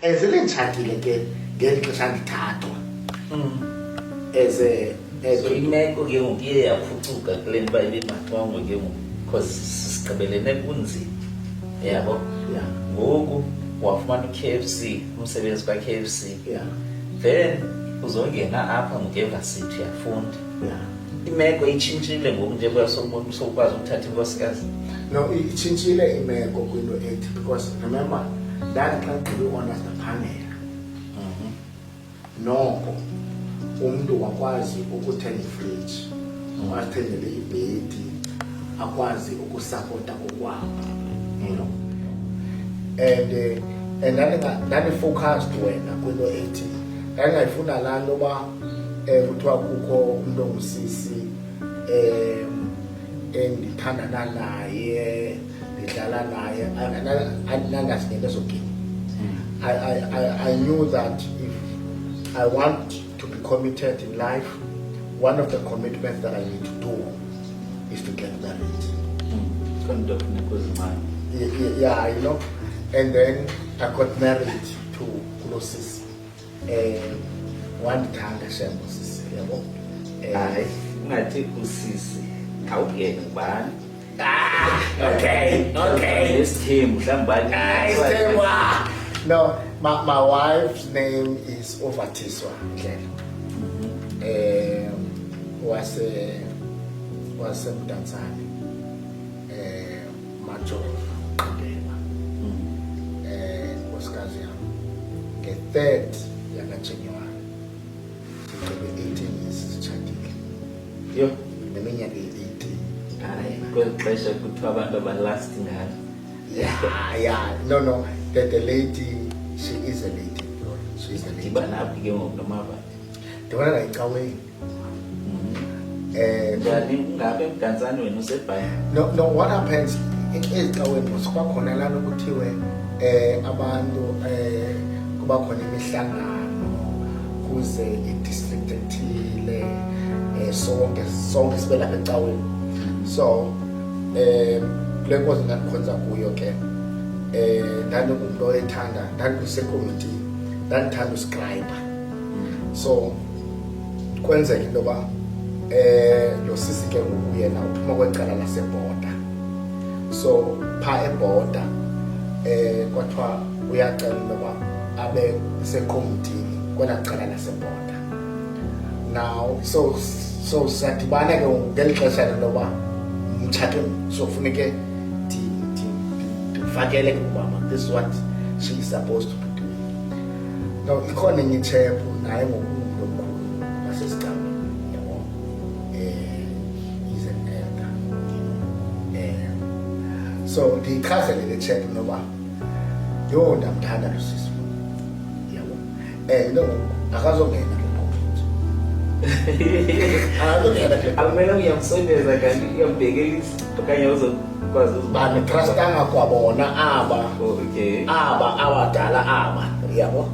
Eselengitshadile ke ngeli xesha ndithathwa So imeko ke ngoku iye yaphucuka kule nto uba ibingathwanga ke ngoku because sigqibelene kunzima yabo. Yeah. Ngoku wafumana u-KFC, umsebenzi kwa-KFC, Yeah. then uzongena apha ngoku-evarsity uyafunda. Yeah. Imeko itshintshile ngoku njengoba sokwazi ukuthatha inkosikazi. No, itshintshile imeko kwinto ethi because remember that xa ndibe-honest ndaphangela noko umntu wakwazi ukuthenga ifriji, wasithengele ibhedi, akwazi ukusapota kokwabo, you know. And ndani-focused wena kwinto ethi ndandingayifuna laa nto uba kuthiwa kukho umntu ongusisi endithandana naye, ndidlala naye, andinangazinto ezogini. I knew that if I want to be committed in life, one of the commitments that I need to do is to get married. Yeah, you know. And then I got married to Kulosis. One time I shared Moses. Hayi, ungathi usisi awungene ngubani? Okay. Nesithembu mhlawumbe No, my wife's name is Ovatiswa Ndlela. Wasemdantsane. Majo Qhubeka. Nkosikazi yami. Nge-3rd yakaJanuwari. Sigqibe 18 years sitshadile. Yo, Neminyaka eyi-18. hayi kweli xesha kuthiwa abantu abalasti ngalo. Yeah. No. The lady, she is a lady. She is a lady. Dibana aphi ke ngoku nomavati? Ndibona la ecaweni. Njani ungabe emdantsane wena usebhayi? No, what happens ezicaweni kuba khona lana ukuthiwe abantu kuba khona imihlangano kuze i-district ethile sonke sibe lapha ecaweni. So kule nkosi ndandikhonza kuyo ke ndandingumntu oyethanda, ndandikusekomitini, ndandithanda uscribe. So kwenzeka into yoba lo sisi ke ngoku yena uphuma kwecala lasebhoda. So phaa ebhoda kwathiwa uyacela into yoba abe sekomitini kwelaa cala lasebhoda. Now so sadibana ke ngeli xesha lento yoba mtshato sofuneke ndifakele ke ubaba, this is what she is supposed to be doing. Now ikhona enye itshephu naye ngokungumntu omkhulu wasesigabeni, yabo. He's an elder, you know. So ndiyichazele le tshephu noba yho ndamthanda lo sisi, yabo. Into ngoku akazongena ke Akumele uyamsondeza kanti uyambhekelisa okanye uzokwazi banditrustanga kwabona aba okay. aba abadala aba, yabo.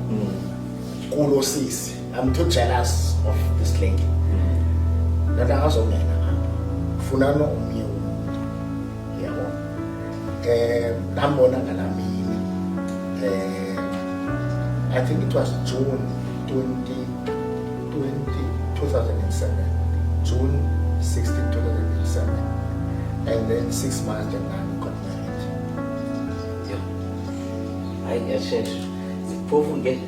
Kulo sisi, I'm too jealous of this lady. Ndathi akazongena apha, ufuna omnye umntu, yabo. Ndambona ngala mini, I think it was June 2007, June 16, 2007, and then 6 months then I got married. Hayi ngiyashesha ziphofu ke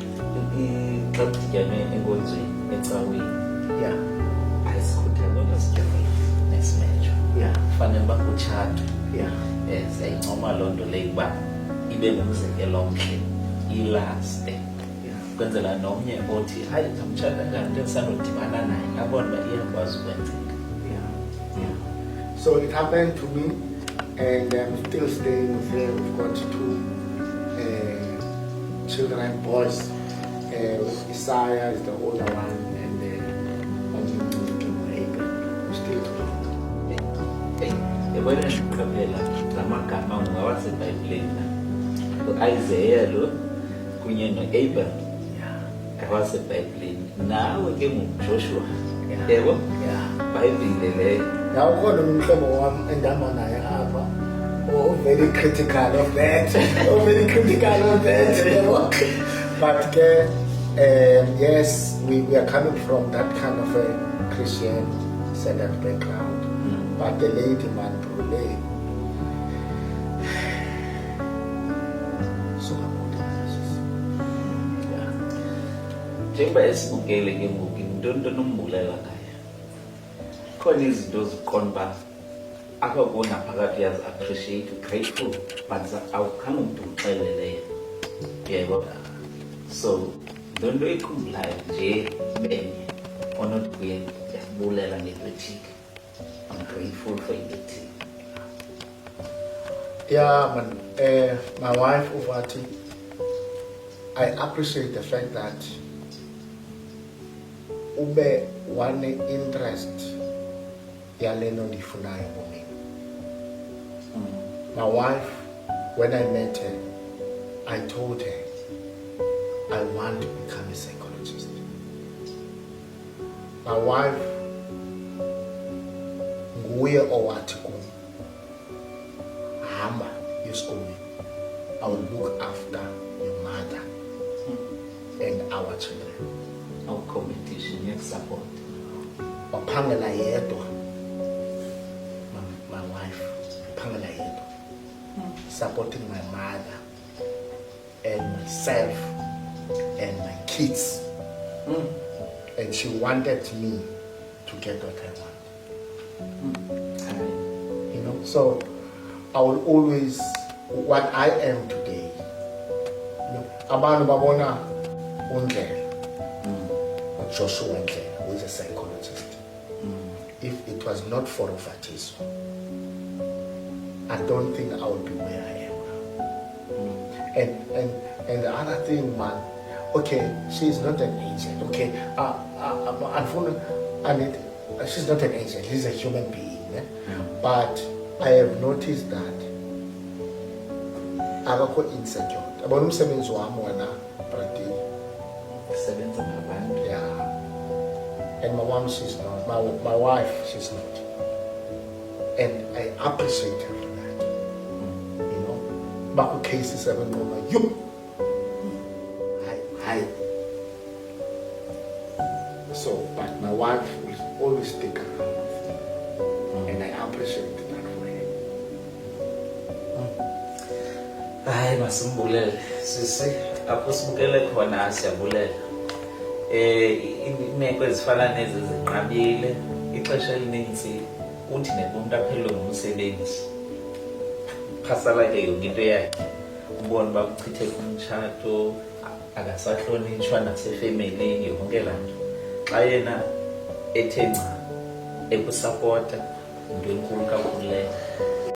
xa kudityanwe enkonzweni ecaweni. Yeah, Ayisikhuthaza onto sijonge nesimejo. yeah, Kufanele uba kutshatwe. yeah, Siyayincoma loo nto leyo uba ibe ngumzekelo omhle, ilaste. Kwenzela nomnye othi hayi ndamtshata kanti endisandodibana naye abone uba iyakwazi ukwenzeka. yeah. So it happened to me, and I'm still staying with her. We've got 2 children, boys. Isaiah is the older one, and we're still together. Yabona ndiqaphela la magama ngawasebhayibhileni u-Isaiah lo kunye no-Abel ngawasebhayibhileni, nawe ke nguJoshua, yebo. Bhayibhile leyo. Now ukhona umhlobo wami endihamba naye apha, very critical of that. Very critical of that. But yes, we are coming from that kind of a Christian-centered background. But the lady man Brule, so Yeah. Njengoba esibukele ke ngoku into nombulela ngayo. Khona izinto zikhona uba apha kuwo naphakathi uyazi-appreciate, grateful, but awukhange umntu umxeleleyo. Yebo. So, loo nto ikhumbulayo nje benye onothi kuye ndiyakubulela ngento ethile. I'm grateful for anything. yeah, man. My wife Uvati, I appreciate the fact that ube one interest yaleno ndifunayo ebomini. My wife, when I met her, I told her I want to become a psychologist. My wife, nguye owathi kum, hamba esikolweni. I will look after your mother and our children. Our competition, support. Waphangela yedwa, my wife, waphangela yedwa, supporting my mother and myself and my kids. And she wanted me to get what I want. You know, so I will always, what I am today, you know, abantu babona uNdlela, Joshua Ndlela, who is a psychologist. If it was not for Uvatiso, I don't think I would be where I am now. And the other thing, man, okay, she's not an angel. Okay, she's not an angel. She's a human being. But I have noticed that akakho insecure. Abona umsebenzi wami wona practically. Sebenza ngabantu. Yeah. And my mom, she's not. My wife, she's not. And I appreciate her for that. You know, baku cases haven't gone like you. Hi. So, but my wife will always stick around with me. And I appreciate that for her. Hayi masimbulele sisi apho sibukele khona siyabulela. Imeko ezifana nezi zinqabile ixesha elininzi uthi nemuntu aphelwe ngumsebenzi phasala ke yonke into yakhe ubona uba kuchitheka umtshato akasahlonitshwa nasefemelini yonke laa nto xa yena ethe nca ekusapota into enkulu kakhulu leyo.